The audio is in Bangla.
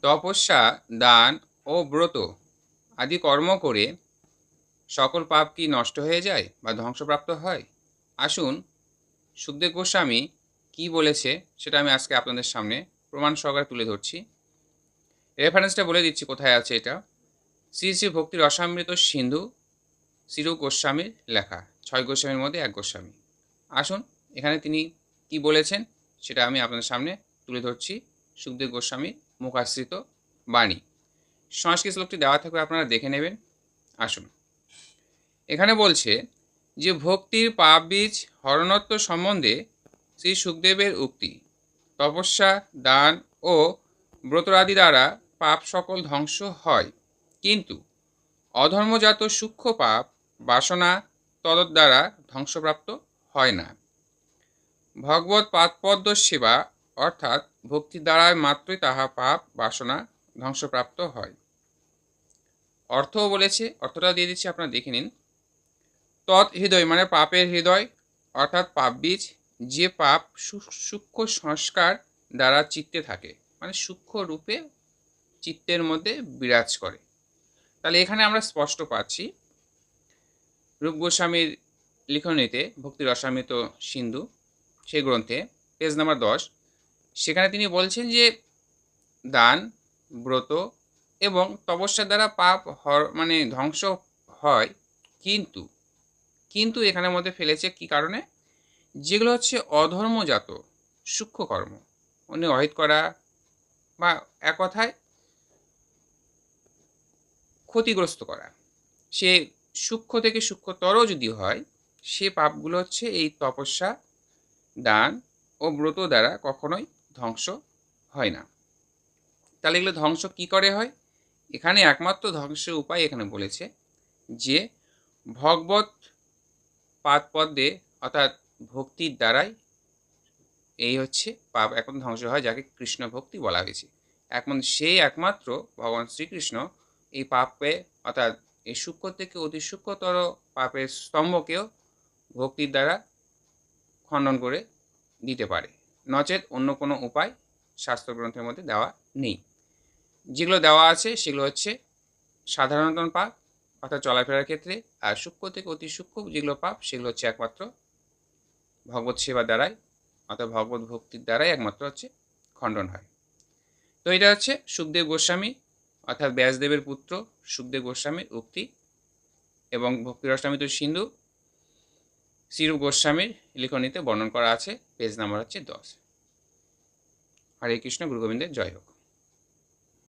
তপস্যা, দান ও ব্রত আদি কর্ম করে সকল পাপ কি নষ্ট হয়ে যায় বা ধ্বংসপ্রাপ্ত হয়? আসুন সুখদেব গোস্বামী কি বলেছে সেটা আমি আজকে আপনাদের সামনে প্রমাণ সহকারে তুলে ধরছি। রেফারেন্সটা বলে দিচ্ছি কোথায় আছে এটা। শ্রী শ্রী ভক্তি রসামৃত সিন্ধু, শ্রীরূপ গোস্বামীর লেখা, 6 গোস্বামীর মধ্যে 1 গোস্বামী। আসুন এখানে তিনি কি বলেছেন সেটা আমি আপনাদের সামনে তুলে ধরছি। সুখদেব গোস্বামীর মুখাশ্রিত বাণী, সংস্কৃত শ্লোকটি দেওয়া থাকবে, আপনারা দেখে নেবেন। আসুন, এখানে বলছে যে ভক্তির পাপ বীজ হরণত্ব সম্বন্ধে শ্রী সুখদেবের উক্তি, তপস্যা, দান ও ব্রতরাদি দ্বারা পাপ সকল ধ্বংস হয়, কিন্তু অধর্মজাত সূক্ষ্ম পাপ বাসনা তদ্দ্বারা ধ্বংসপ্রাপ্ত হয় না। ভগবৎ পাদপদ্ম সেবা অর্থাৎ ভক্তি দ্বারায় মাত্রই তাহা পাপ বাসনা ধ্বংসপ্রাপ্ত হয়। অর্থও বলেছে, অর্থটা দিয়ে দিচ্ছি, আপনারা দেখে নিন। তৎ হৃদয় মানে পাপের হৃদয়, অর্থাৎ পাপ বীজ, যে পাপ সূক্ষ্ম সংস্কার দ্বারা চিত্তে থাকে, মানে সূক্ষ্ম রূপে চিত্তের মধ্যে বিরাজ করে। তাহলে এখানে আমরা স্পষ্ট পাচ্ছি রূপ গোস্বামীর লিখনীতে ভক্তি রসামৃত সিন্ধু সেই গ্রন্থে পেজ নাম্বার 10, সেখানে তিনি বলছেন যে দান, ব্রত এবং তপস্যার দ্বারা পাপ মানে ধ্বংস হয়, কিন্তু কিন্তু এখানের মধ্যে ফেলেছে কি কারণে, যেগুলো হচ্ছে অধর্মজাত সূক্ষ্ম কর্ম, অন্য অহিত করা বা এক কথায় ক্ষতিগ্রস্ত করা, সে সূক্ষ্ম থেকে সূক্ষ্মতর যদি হয়, সে পাপগুলো হচ্ছে এই তপস্যা, দান ও ব্রত দ্বারা কখনোই ধ্বংস হয় না। তাহলে এগুলো ধ্বংস কি করে হয়? এখানে একমাত্র ধ্বংসের উপায় এখানে বলেছে যে ভগবত পাদপদ্মে অর্থাৎ ভক্তির দ্বারাই এই হচ্ছে পাপ এখন ধ্বংস হয়, যাকে কৃষ্ণ ভক্তি বলা হয়েছে। সেই একমাত্র ভগবান শ্রীকৃষ্ণ এই পাপে অর্থাৎ এই সূক্ষ্ম থেকে অতি সূক্ষ্মতর পাপের স্তম্ভকেও ভক্তির দ্বারা খণ্ডন করে দিতে পারে, নচেত অন্য কোনো উপায় শাস্ত্রগ্রন্থের মধ্যে দেওয়া নেই। যেগুলো দেওয়া আছে সেগুলো হচ্ছে সাধারণত পাপ অর্থাৎ চলাফেরার ক্ষেত্রে, আর সূক্ষ্ম থেকে অতি সূক্ষ্ম যেগুলো পাপ সেগুলো হচ্ছে একমাত্র ভগবত সেবা দ্বারাই অর্থাৎ ভগবত ভক্তির দ্বারাই একমাত্র হচ্ছে খণ্ডন হয়। তো এটা হচ্ছে সুখদেব গোস্বামী অর্থাৎ ব্যাসদেবের পুত্র সুখদেব গোস্বামীর উক্তি, এবং ভক্তি রসামৃত সিন্ধু শ্রীরূপ গোস্বামীর লিখনীতে বর্ণন করা আছে, পেজ নাম্বার হচ্ছে 10। হরে কৃষ্ণ, গুরু গোবিন্দের জয় হোক।